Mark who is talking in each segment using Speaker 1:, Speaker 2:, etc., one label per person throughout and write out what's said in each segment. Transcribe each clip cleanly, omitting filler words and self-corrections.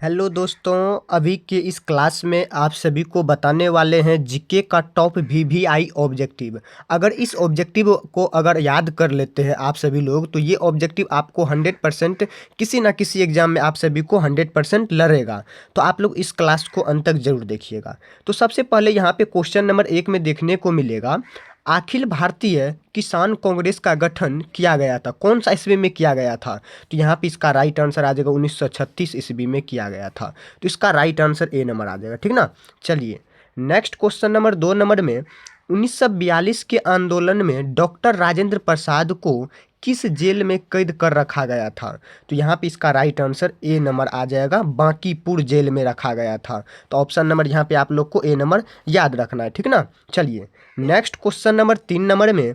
Speaker 1: Hello दोस्तों, अभी के इस क्लास में आप सभी को बताने वाले हैं जीके का टॉप वीवीआई ऑब्जेक्टिव। अगर इस ऑब्जेक्टिव को अगर याद कर लेते हैं आप सभी लोग, तो ये ऑब्जेक्टिव आपको 100% किसी ना किसी एग्जाम में आप सभी को 100% लड़ेगा। तो आप लोग इस क्लास को अंत तक जरूर देखिएगा। तो सबसे पहले यहाँ पे क्वेश्चन नंबर 1 में देखने को मिलेगा, अखिल भारतीय किसान कांग्रेस का गठन किया गया था, कौन सा ईस्वी में किया गया था? तो यहाँ पे इसका राइट आंसर आ जाएगा 1936 ईस्वी में किया गया था। तो इसका राइट आंसर ए नंबर आ जाएगा, ठीक ना। चलिए नेक्स्ट क्वेश्चन नंबर 2 नंबर में, 1942 के आंदोलन में डॉक्टर राजेंद्र प्रसाद को किस जेल में कैद कर रखा गया था? तो यहाँ पे इसका राइट आंसर ए नंबर आ जाएगा, बांकीपुर जेल में रखा गया था। तो ऑप्शन नंबर यहाँ पे आप लोग को ए नंबर याद रखना है, ठीक ना। चलिए नेक्स्ट क्वेश्चन नंबर 3 नंबर में,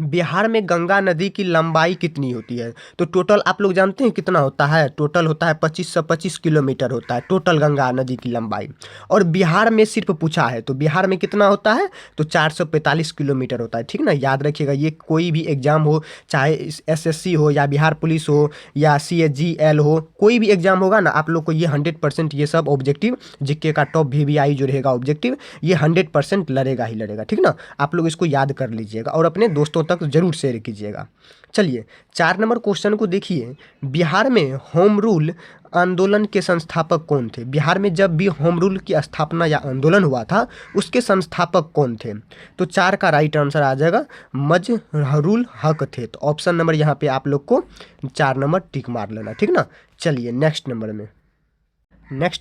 Speaker 1: बिहार में गंगा नदी की लंबाई कितनी होती है? तो टोटल आप लोग जानते हैं कितना होता है? टोटल होता है 2525 किलोमीटर होता है टोटल गंगा नदी की लंबाई। और बिहार में सिर्फ पूछा है, तो बिहार में कितना होता है? तो 445 किलोमीटर होता है, ठीक ना। याद रखिएगा, ये कोई भी एग्जाम हो, चाहे एसएससी हो या बिहार पुलिस हो या सीएचजीएल हो, कोई भी एग्जाम होगा ना, आप लोग को ये 100% ये सब ऑब्जेक्टिव जीके का टॉप वीवीआई जो रहेगा ऑब्जेक्टिव, ये 100% लड़ेगा ही लड़ेगा, ठीक ना। आप लोग इसको याद कर लीजिएगा और अपने दोस्तों तक जरूर शेयर कीजिएगा। चलिए 4 नंबर क्वेश्चन को देखिए, बिहार में होम रूल आंदोलन के संस्थापक कौन थे? बिहार में जब भी होम रूल की स्थापना या आंदोलन हुआ था, उसके संस्थापक कौन थे? तो 4 का राइट आंसर आ जाएगा मजहरूल हक थे। तो ऑप्शन नंबर यहाँ पे आप लोग को 4 नंबर टिक मार लेना, ठीक ना। चलिए नेक्स्ट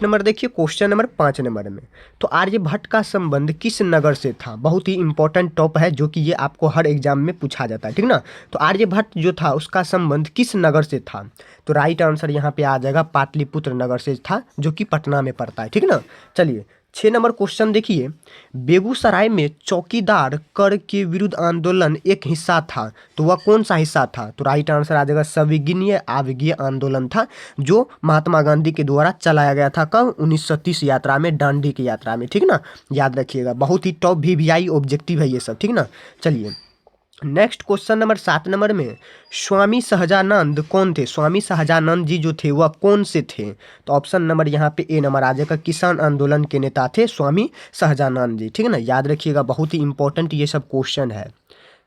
Speaker 1: नंबर देखिए, क्वेश्चन नंबर 5 नंबर में, तो आर्यभट्ट का संबंध किस नगर से था? बहुत ही इंपॉर्टेंट टॉप है, जो कि ये आपको हर एग्जाम में पूछा जाता है, ठीक ना। तो आर्यभट्ट जो था उसका संबंध किस नगर से था? तो राइट आंसर यहाँ पे आ जाएगा पाटलिपुत्र नगर से था, जो कि पटना में पड़ता है, ठीक ना। चलिए 6 नंबर क्वेश्चन देखिए, बेगूसराय में चौकीदार कर के विरुद्ध आंदोलन एक हिस्सा था, तो वह कौन सा हिस्सा था? तो राइट आंसर आ जाएगा सविनय अवज्ञा आंदोलन था, जो महात्मा गांधी के द्वारा चलाया गया था। कब? 1930 यात्रा में, दांडी की यात्रा में, ठीक ना। याद रखिएगा, बहुत ही टॉप वीवीआई ऑब्जेक्टिव है ये सब, ठीक ना। चलिए नेक्स्ट क्वेश्चन नंबर 7 नंबर में, स्वामी सहजानंद कौन थे? स्वामी सहजानंद जी जो थे वह कौन से थे? तो ऑप्शन नंबर यहाँ पे ए नंबर आ जाएगा, किसान आंदोलन के नेता थे स्वामी सहजानंद जी, ठीक है ना। याद रखिएगा, बहुत ही इंपॉर्टेंट ये सब क्वेश्चन है।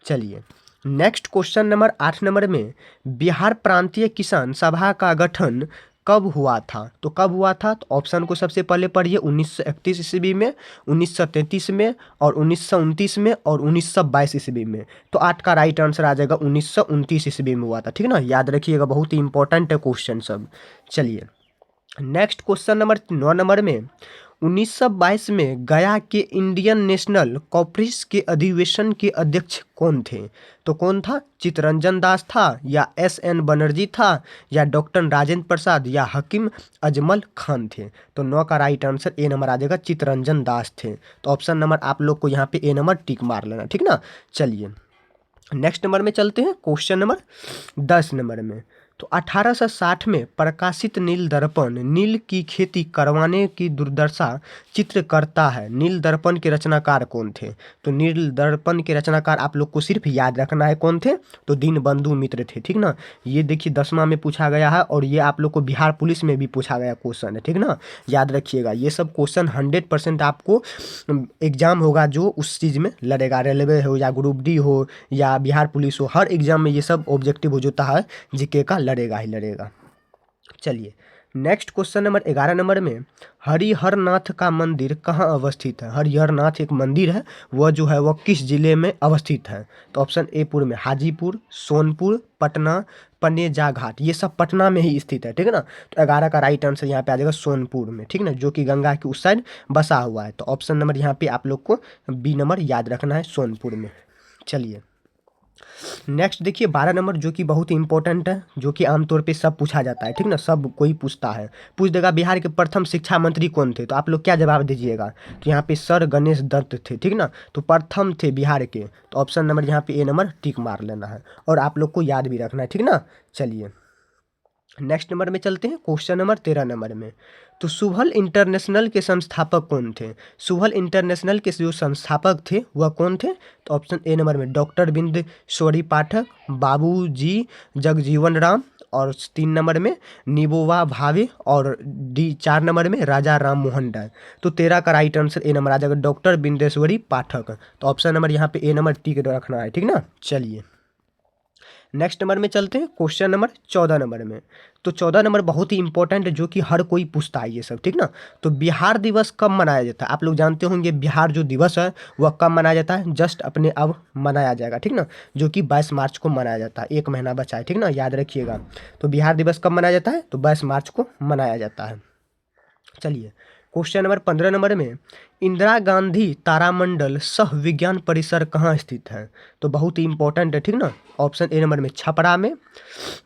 Speaker 1: चलिए नेक्स्ट क्वेश्चन नंबर 8 नंबर में, बिहार प्रांतीय किसान सभा का गठन कब हुआ था? तो कब हुआ था? तो ऑप्शन को सबसे पहले पढ़िए, 1931 ईस्वी में, 1933 में और 1929 में और 1922 ईस्वी में। तो 8 का राइट आंसर आ जाएगा 1929 ईस्वी में हुआ था, ठीक है ना। याद रखिएगा, बहुत ही इंपॉर्टेंट है क्वेश्चन सब। चलिए नेक्स्ट क्वेश्चन नंबर 9 नंबर में, 1922 में गया के इंडियन नेशनल कांग्रेस के अधिवेशन के अध्यक्ष कौन थे? तो कौन था? चित्तरंजन दास था, या एस.एन. बनर्जी था, या डॉक्टर राजेंद्र प्रसाद, या हकीम अजमल खान थे? तो 9 का राइट आंसर ए नंबर आ जाएगा, चित्तरंजन दास थे। तो ऑप्शन नंबर आप लोग को यहाँ पे ए नंबर टिक मार लेना, ठीक ना। चलिए नेक्स्ट नंबर में चलते हैं, क्वेश्चन नंबर 10 नंबर में, तो 1860 में प्रकाशित नील दर्पण नील की खेती करवाने की दुर्दशा चित्र करता है, नील दर्पण के रचनाकार कौन थे? तो नील दर्पण के रचनाकार आप लोग को सिर्फ याद रखना है कौन थे, तो दीनबंधु मित्र थे, ठीक ना। ये देखिए 10वां में पूछा गया है, और ये आप लोग को बिहार पुलिस में भी पूछा गया क्वेश्चन है, ठीक ना। याद रखिएगा, ये सब क्वेश्चन 100% आपको एग्जाम होगा जो उस चीज़ में लड़ेगा, रेलवे हो या ग्रुप डी हो या बिहार पुलिस हो, हर एग्जाम में ये सब ऑब्जेक्टिव हो जाता है जीके का, लड़ेगा ही लड़ेगा। चलिए नेक्स्ट क्वेश्चन नंबर 11 नंबर में, हरिहरनाथ का मंदिर कहाँ अवस्थित है? हरिहरनाथ एक मंदिर है, वह जो है वह किस जिले में अवस्थित है? तो ऑप्शन ए पूर्व में, हाजीपुर, सोनपुर, पटना, पनेजा घाट, ये सब पटना में ही स्थित है, ठीक है ना। तो 11 का राइट आंसर यहाँ पे आ जाएगा सोनपुर में, ठीक ना, जो कि गंगा के उस साइड बसा हुआ है। तो ऑप्शन नंबर यहाँ पे आप लोग को बी नंबर याद रखना है, सोनपुर में। चलिए नेक्स्ट देखिए 12 नंबर, जो कि बहुत ही इंपॉर्टेंट है, जो कि आमतौर पे सब पूछा जाता है, ठीक ना, सब कोई पूछता है, पूछ देगा बिहार के प्रथम शिक्षा मंत्री कौन थे? तो आप लोग क्या जवाब दीजिएगा? तो यहाँ पे सर गणेश दत्त थे, ठीक ना। तो प्रथम थे बिहार के, तो ऑप्शन नंबर यहाँ पे ए नंबर टिक मार लेना है, और आप लोग को याद भी रखना है, ठीक ना। चलिए नेक्स्ट नंबर में चलते हैं, क्वेश्चन नंबर 13 नंबर में, तो शुभल इंटरनेशनल के संस्थापक कौन थे? शुभल इंटरनेशनल के जो संस्थापक थे वह कौन थे? तो ऑप्शन ए नंबर में डॉक्टर बिंदेश्वरी पाठक, बाबूजी जगजीवन राम और 3 नंबर में निबोवा भावे और डी 4 नंबर में राजा राम मोहन राय। तो 13 का राइट आंसर ए नंबर आ जाएगा, डॉक्टर बिंदेश्वरी पाठक। तो ऑप्शन नंबर यहाँ पे ए नंबर टिक रखना है, ठीक ना। चलिए नेक्स्ट नंबर में चलते हैं, क्वेश्चन नंबर 14 नंबर में। तो 14 नंबर बहुत ही इंपॉर्टेंट है, जो कि हर कोई पूछता है ये सब, ठीक ना। तो बिहार दिवस कब मनाया जाता है? आप लोग जानते होंगे बिहार जो दिवस है वह कब मनाया जाता है, जस्ट अपने अब मनाया जाएगा, ठीक ना, जो कि 22 मार्च को मनाया जाता है। 1 महीना बचा है, ठीक ना, याद रखिएगा। तो बिहार दिवस कब मनाया जाता है? तो 22 मार्च को मनाया जाता है। चलिए क्वेश्चन नंबर 15 नंबर में, इंदिरा गांधी तारामंडल सह विज्ञान परिसर कहाँ स्थित है? तो बहुत ही इंपॉर्टेंट है, ठीक ना। ऑप्शन ए नंबर में छपरा में,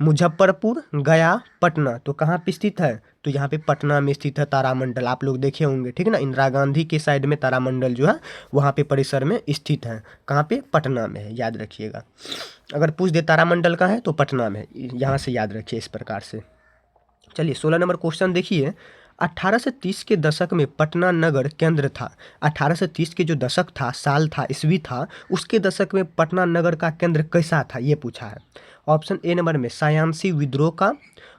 Speaker 1: मुजफ्फरपुर, गया, पटना। तो कहाँ पे स्थित है? तो यहाँ पे पटना में स्थित है तारामंडल, आप लोग देखे होंगे, ठीक ना। इंदिरा गांधी के साइड में तारामंडल जो है वहाँ पे परिसर में स्थित है। कहाँ पे? पटना में है, याद रखिएगा। अगर पूछ दे तारामंडल कहाँ है तो पटना में, यहाँ से याद रखिए इस प्रकार से। चलिए 16 नंबर क्वेश्चन देखिए, 1830 के दशक में पटना नगर केंद्र था। 1830 के जो दशक था, साल था, ईस्वी था, उसके दशक में पटना नगर का केंद्र कैसा था, ये पूछा है। ऑप्शन ए नंबर में सायांसी विद्रोह का,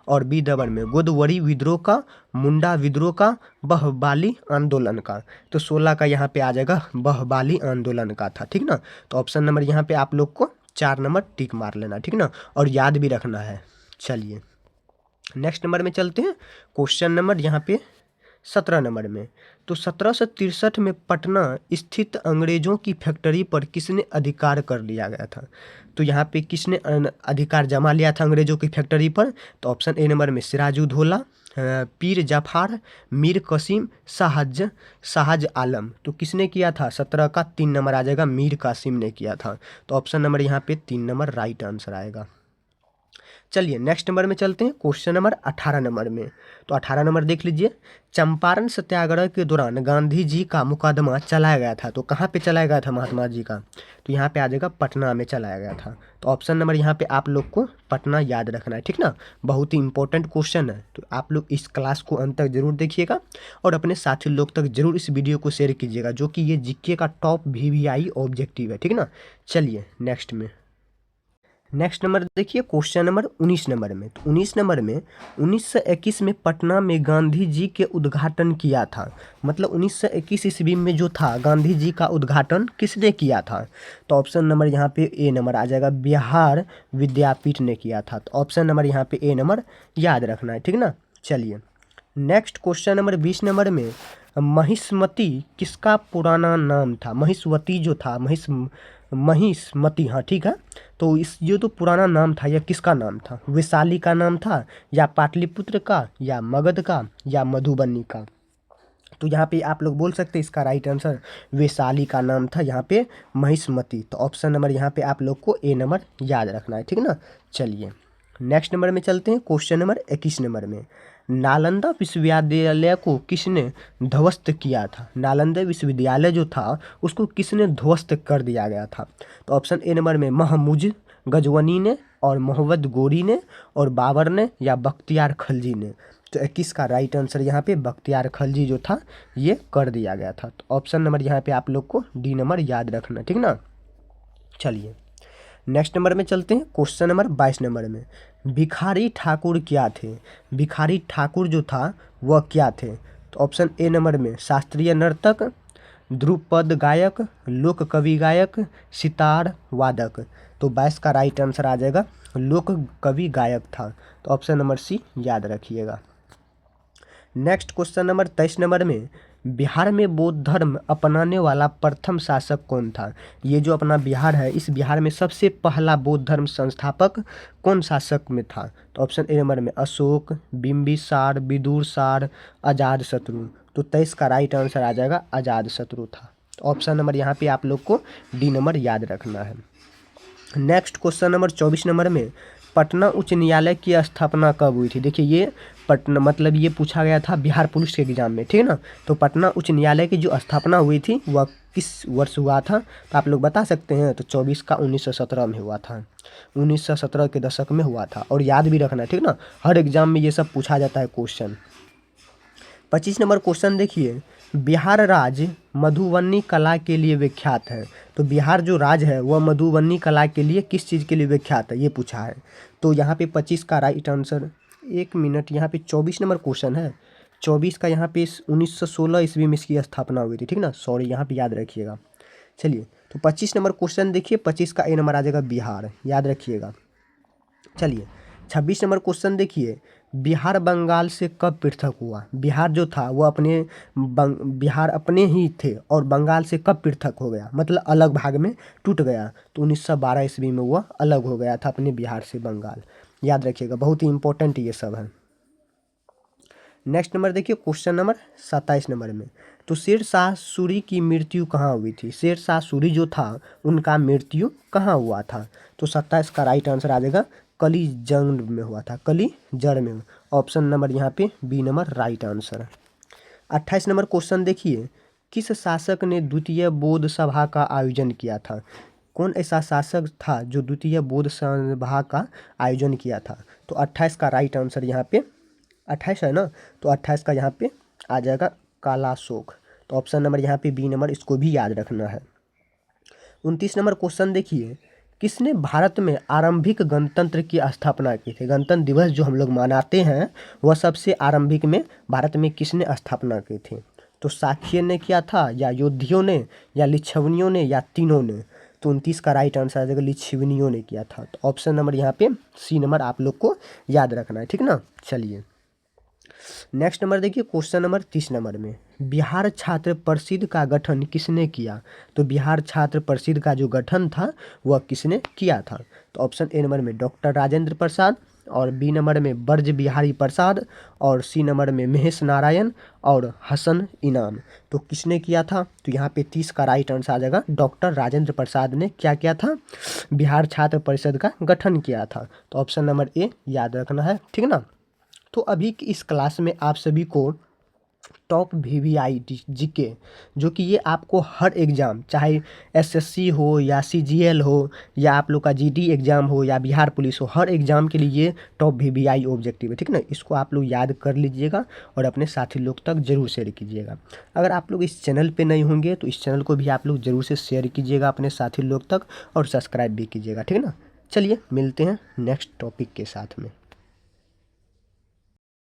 Speaker 1: और बी नंबर में गोदवरी विद्रोह का, मुंडा विद्रोह का, बहबाली आंदोलन का। तो 16 का यहाँ पे आ जाएगा बहबाली आंदोलन का था, ठीक ना। तो ऑप्शन नंबर यहाँ पे आप लोग को 4 नंबर टिक मार लेना, ठीक ना, और याद भी रखना है। चलिए नेक्स्ट नंबर में चलते हैं, क्वेश्चन नंबर यहाँ पे 17 नंबर में। तो 1763 में पटना स्थित अंग्रेजों की फैक्ट्री पर किसने अधिकार कर लिया गया था? तो यहाँ पे किसने अधिकार जमा लिया था अंग्रेजों की फैक्ट्री पर? तो ऑप्शन ए नंबर में सिराजुद्दौला, पीर जाफर, मीर कासिम, शाहज आलम। तो किसने किया था? 17 का 3 नंबर आ जाएगा, मीर कासिम ने किया था। तो ऑप्शन नंबर यहाँ पे 3 नंबर राइट आंसर आएगा। चलिए नेक्स्ट नंबर में चलते हैं, क्वेश्चन नंबर 18 नंबर में। तो 18 नंबर देख लीजिए, चंपारण सत्याग्रह के दौरान गांधी जी का मुकदमा चलाया गया था। तो कहाँ पे चलाया गया था महात्मा जी का? तो यहाँ पे आ जाएगा पटना में चलाया गया था। तो ऑप्शन नंबर यहाँ पे आप लोग को पटना याद रखना है, ठीक ना। बहुत ही इंपॉर्टेंट क्वेश्चन है, तो आप लोग इस क्लास को अंत तक जरूर देखिएगा और अपने साथी लोग तक जरूर इस वीडियो को शेयर कीजिएगा, जो कि ये जीके का टॉप VVI ऑब्जेक्टिव है, ठीक ना। चलिए नेक्स्ट नंबर देखिए, क्वेश्चन नंबर 19 नंबर में। तो 19 नंबर में 1921 में पटना में गांधी जी के उद्घाटन किया था। मतलब 1921 ईस्वी में जो था गांधी जी का उद्घाटन किसने किया था? तो ऑप्शन नंबर यहाँ पे ए नंबर आ जाएगा, बिहार विद्यापीठ ने किया था। तो ऑप्शन नंबर यहाँ पे ए नंबर याद रखना है, ठीक ना। चलिए नेक्स्ट क्वेश्चन नंबर 20 नंबर में, महिष्मती किसका पुराना नाम था? महिष्वती जो था, महिष्मती, हाँ ठीक है। तो इस जो तो पुराना नाम था यह किसका नाम था? वैशाली का नाम था, या पाटलिपुत्र का, या मगध का, या मधुबनी का? तो यहाँ पे आप लोग बोल सकते हैं इसका राइट आंसर वैशाली का नाम था यहाँ पे महिष्मती। तो ऑप्शन नंबर यहाँ पे आप लोग को ए नंबर याद रखना है, ठीक ना। चलिए नेक्स्ट नंबर में चलते हैं, क्वेश्चन नंबर 21 नंबर में। नालंदा विश्वविद्यालय को किसने ध्वस्त किया था? नालंदा विश्वविद्यालय जो था उसको किसने ध्वस्त कर दिया गया था? तो ऑप्शन ए नंबर में महमूद गजवनी ने, और मोहम्मद गोरी ने, और बाबर ने, या बख्तियार खलजी ने? तो 21 का राइट आंसर यहाँ पे बख्तियार खलजी जो था ये कर दिया गया था। तो ऑप्शन नंबर यहाँ पे आप लोग को डी नंबर याद रखना, ठीक ना। चलिए नेक्स्ट नंबर में चलते हैं, क्वेश्चन नंबर 22 नंबर में। भिखारी ठाकुर क्या थे? भिखारी ठाकुर जो था वह क्या थे? तो ऑप्शन ए नंबर में शास्त्रीय नर्तक, ध्रुपद गायक, लोक कवि गायक, सितार वादक। तो 22 का राइट आंसर आ जाएगा लोक कवि गायक था। तो ऑप्शन नंबर सी याद रखिएगा। नेक्स्ट क्वेश्चन नंबर 23 नंबर में, बिहार में बौद्ध धर्म अपनाने वाला प्रथम शासक कौन था? ये जो अपना बिहार है, इस बिहार में सबसे पहला बौद्ध धर्म संस्थापक कौन शासक में था? तो ऑप्शन ए नंबर में अशोक, बिंबिसार, विदुरसार, अजातशत्रु। तो 23 का राइट आंसर आ जाएगा अजातशत्रु था। तो ऑप्शन नंबर यहाँ पे आप लोग को डी नंबर याद रखना है। नेक्स्ट क्वेश्चन नंबर 24 नंबर में, पटना उच्च न्यायालय की स्थापना कब हुई थी? देखिए ये पटना मतलब ये पूछा गया था बिहार पुलिस के एग्जाम में, ठीक है ना। तो पटना उच्च न्यायालय की जो स्थापना हुई थी वह किस वर्ष हुआ था? तो आप लोग बता सकते हैं। तो 24 का 1917 में हुआ था, 1917 के दशक में हुआ था, और याद भी रखना, ठीक ना। हर एग्जाम में ये सब पूछा जाता है क्वेश्चन। 25 नंबर क्वेश्चन देखिए, बिहार राज्य मधुबनी कला के लिए विख्यात है। तो बिहार जो राज्य है वह मधुबनी कला के लिए किस चीज़ के लिए विख्यात है, ये पूछा है। तो यहाँ पे 25 का राइट आंसर, 1 मिनट, यहाँ पे 24 नंबर क्वेश्चन है। 24 का यहाँ पे 1916 ईस्वी में इसकी स्थापना हुई थी, ठीक ना, सॉरी यहाँ पे याद रखिएगा। चलिए, तो 25 नंबर क्वेश्चन देखिए, 25 का ए नंबर आ जाएगा बिहार, याद रखिएगा। चलिए, 26 नंबर क्वेश्चन देखिए, बिहार बंगाल से कब पृथक हुआ? बिहार जो था वो बिहार अपने ही थे और बंगाल से कब पृथक हो गया, मतलब अलग भाग में टूट गया? तो 1912 ईस्वी में वह अलग हो गया था अपने बिहार से बंगाल, याद रखिएगा, बहुत ही इंपॉर्टेंट ये सब है। नेक्स्ट नंबर देखिए, क्वेश्चन नंबर 27 नंबर में, तो शेरशाह सूरी की मृत्यु कहाँ हुई थी? शेरशाह सूरी जो था उनका मृत्यु कहाँ हुआ था? तो 27 का राइट आंसर आ जाएगा कलीजंग में हुआ था, कलीजड़ में। ऑप्शन नंबर यहाँ पे बी नंबर राइट आंसर। 28 नंबर क्वेश्चन देखिए, किस शासक ने द्वितीय बौद्ध सभा का आयोजन किया था? कौन ऐसा शासक था जो द्वितीय बौद्ध सभा का आयोजन किया था? तो 28 का राइट आंसर यहाँ पे 28 है ना, तो 28 का यहाँ पे आ जाएगा कालाशोक। तो ऑप्शन नंबर यहाँ पे बी नंबर, इसको भी याद रखना है। 29 नंबर क्वेश्चन देखिए, किसने भारत में आरंभिक गणतंत्र की स्थापना की थी? गणतंत्र दिवस जो हम लोग मनाते हैं वह सबसे आरंभिक में भारत में किसने स्थापना की थी? तो साक्य ने किया था, या योधियों ने, या लिच्छवियों ने, या तीनों ने? तो 29 का राइट आंसर आ जाएगा लिच्छवियों ने किया था। तो ऑप्शन नंबर यहाँ पे सी नंबर आप लोग को याद रखना है, ठीक ना। चलिए, नेक्स्ट नंबर देखिए, क्वेश्चन नंबर 30 नंबर में, बिहार छात्र परिषद का गठन किसने किया? तो बिहार छात्र परिषद का जो गठन था वह किसने किया था? तो ऑप्शन ए नंबर में डॉक्टर राजेंद्र प्रसाद, और बी नंबर में ब्रज बिहारी प्रसाद, और सी नंबर में महेश नारायण और हसन इनाम। तो किसने किया था? तो यहाँ पे 30 का राइट आंसर आ जाएगा डॉक्टर राजेंद्र प्रसाद ने क्या किया था? बिहार छात्र परिषद का गठन किया था। तो ऑप्शन नंबर ए याद रखना है, ठीक ना। तो अभी की इस क्लास में आप सभी को टॉप VVI जीके, जो कि ये आपको हर एग्ज़ाम, चाहे SSC हो या CGL हो या आप लोग का GD एग्ज़ाम हो या बिहार पुलिस हो, हर एग्ज़ाम के लिए ये टॉप VVI ऑब्जेक्टिव है, ठीक ना। इसको आप लोग याद कर लीजिएगा और अपने साथी लोग तक ज़रूर शेयर कीजिएगा। अगर आप लोग इस चैनल पे नए होंगे तो इस चैनल को भी आप लोग ज़रूर से शेयर कीजिएगा अपने साथी लोग तक, और सब्सक्राइब भी कीजिएगा, ठीक है ना। चलिए, मिलते हैं नेक्स्ट टॉपिक के साथ में।